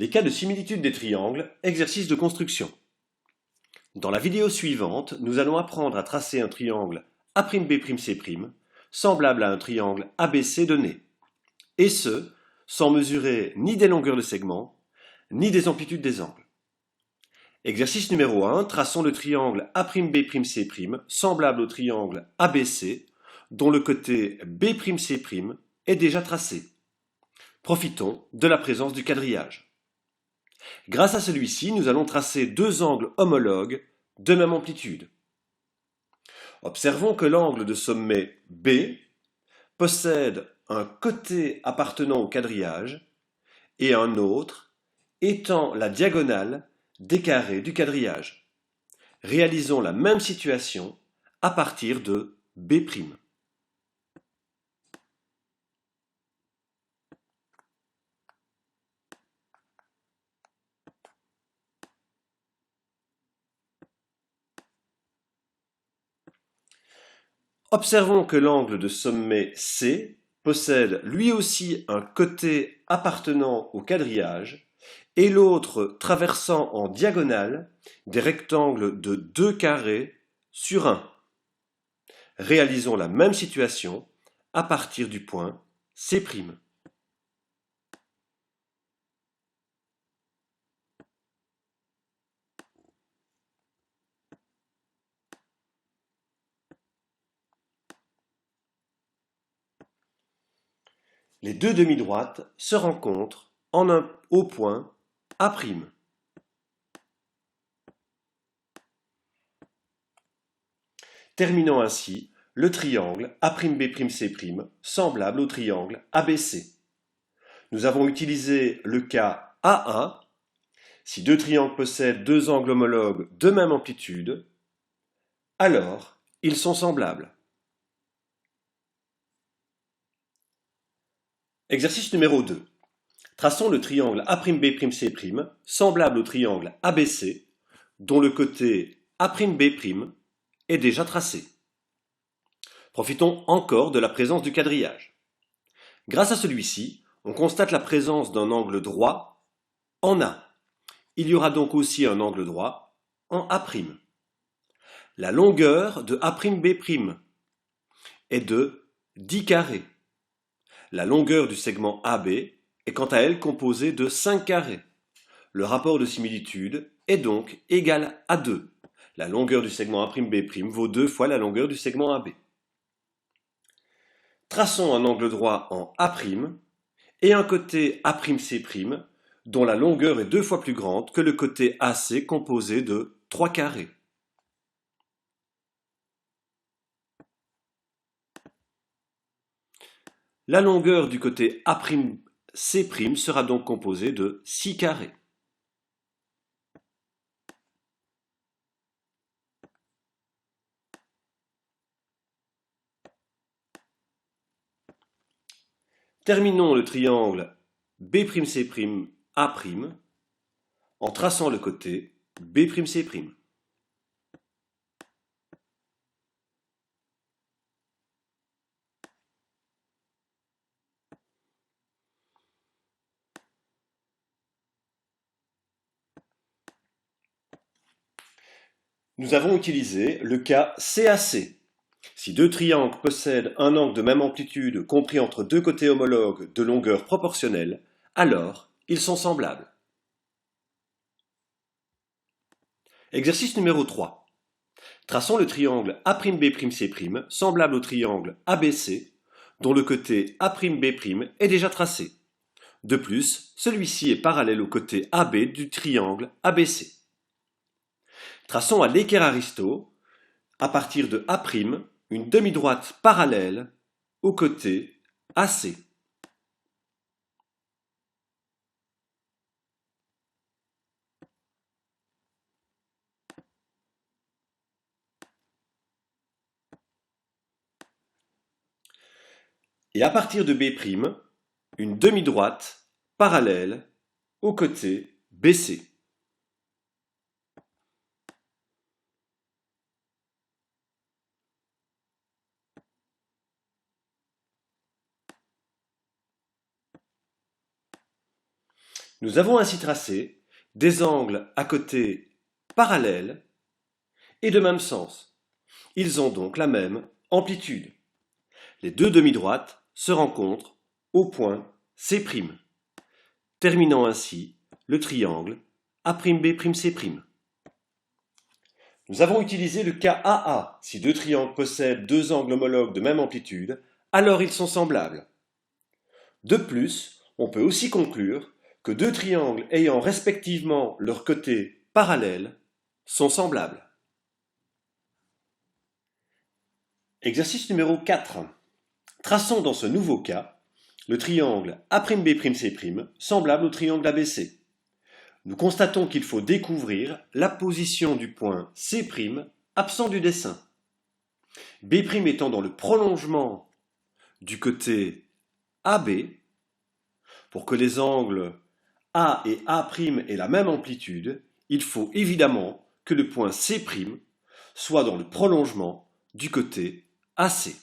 Les cas de similitude des triangles, exercice de construction. Dans la vidéo suivante, nous allons apprendre à tracer un triangle A'B'C', semblable à un triangle ABC donné, et ce, sans mesurer ni des longueurs de segments, ni des amplitudes des angles. Exercice numéro 1, traçons le triangle A'B'C', semblable au triangle ABC, dont le côté B'C' est déjà tracé. Profitons de la présence du quadrillage. Grâce à celui-ci, nous allons tracer deux angles homologues de même amplitude. Observons que l'angle de sommet B possède un côté appartenant au quadrillage et un autre étant la diagonale des carrés du quadrillage. Réalisons la même situation à partir de B'. Observons que l'angle de sommet C possède lui aussi un côté appartenant au quadrillage et l'autre traversant en diagonale des rectangles de 2 carrés sur 1. Réalisons la même situation à partir du point C'. Les deux demi-droites se rencontrent au point A'. Terminons ainsi le triangle A'B'C', semblable au triangle ABC. Nous avons utilisé le cas AA. Si deux triangles possèdent deux angles homologues de même amplitude, alors ils sont semblables. Exercice numéro 2. Traçons le triangle A'B'C', semblable au triangle ABC, dont le côté A'B' est déjà tracé. Profitons encore de la présence du quadrillage. Grâce à celui-ci, on constate la présence d'un angle droit en A. Il y aura donc aussi un angle droit en A'. La longueur de A'B' est de 10 carrés. La longueur du segment AB est quant à elle composée de 5 carrés. Le rapport de similitude est donc égal à 2. La longueur du segment A'B' vaut 2 fois la longueur du segment AB. Traçons un angle droit en A' et un côté A'C' dont la longueur est 2 fois plus grande que le côté AC composé de 3 carrés. La longueur du côté A'C' sera donc composée de 6 carrés. Terminons le triangle B'C' A' en traçant le côté B'C'. Nous avons utilisé le cas CAC. Si deux triangles possèdent un angle de même amplitude compris entre deux côtés homologues de longueur proportionnelle, alors ils sont semblables. Exercice numéro 3. Traçons le triangle A'B'C', semblable au triangle ABC, dont le côté A'B' est déjà tracé. De plus, celui-ci est parallèle au côté AB du triangle ABC. Traçons à l'équerre Aristo, à partir de A', une demi-droite parallèle au côté AC. Et à partir de B', une demi-droite parallèle au côté BC. Nous avons ainsi tracé des angles à côté parallèles et de même sens. Ils ont donc la même amplitude. Les deux demi-droites se rencontrent au point C', terminant ainsi le triangle A'B'C'. Nous avons utilisé le cas AA. Si deux triangles possèdent deux angles homologues de même amplitude, alors ils sont semblables. De plus, on peut aussi conclure que deux triangles ayant respectivement leurs côtés parallèles sont semblables. Exercice numéro 4. Traçons dans ce nouveau cas le triangle A'B'C' semblable au triangle ABC. Nous constatons qu'il faut découvrir la position du point C' absent du dessin. B' étant dans le prolongement du côté AB, pour que les angles A et A' aient la même amplitude, il faut évidemment que le point C' soit dans le prolongement du côté AC.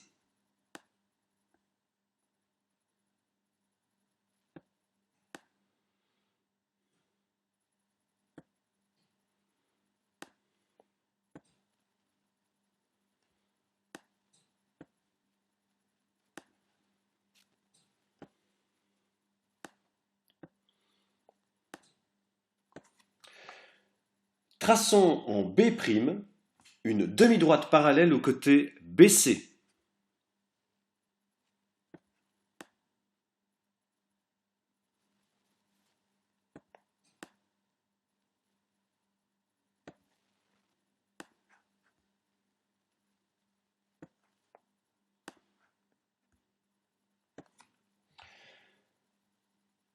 Traçons en B' une demi-droite parallèle au côté BC.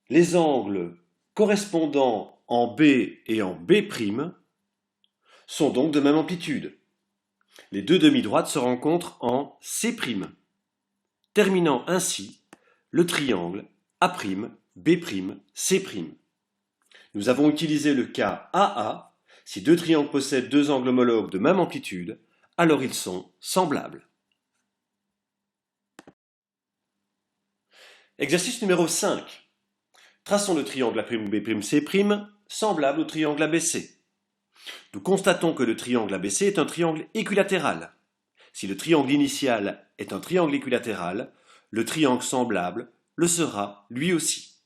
Les angles correspondant en B et en B' sont donc de même amplitude. Les deux demi-droites se rencontrent en C', terminant ainsi le triangle A'B'C'. Nous avons utilisé le cas AA. Si deux triangles possèdent deux angles homologues de même amplitude, alors ils sont semblables. Exercice numéro 5. Traçons le triangle A'B'C' semblable au triangle ABC. Nous constatons que le triangle ABC est un triangle équilatéral. Si le triangle initial est un triangle équilatéral, le triangle semblable le sera lui aussi.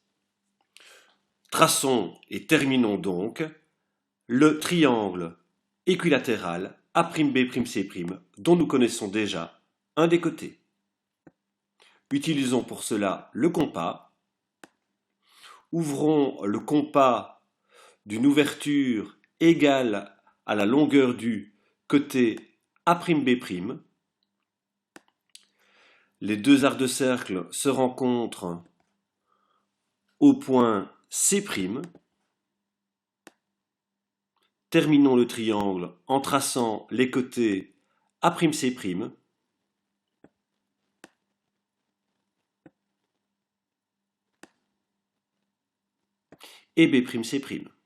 Traçons et terminons donc le triangle équilatéral A'B'C' dont nous connaissons déjà un des côtés. Utilisons pour cela le compas. Ouvrons le compas d'une ouverture égale à la longueur du côté A'B'. Les deux arcs de cercle se rencontrent au point C'. Terminons le triangle en traçant les côtés A'C' et B'C'.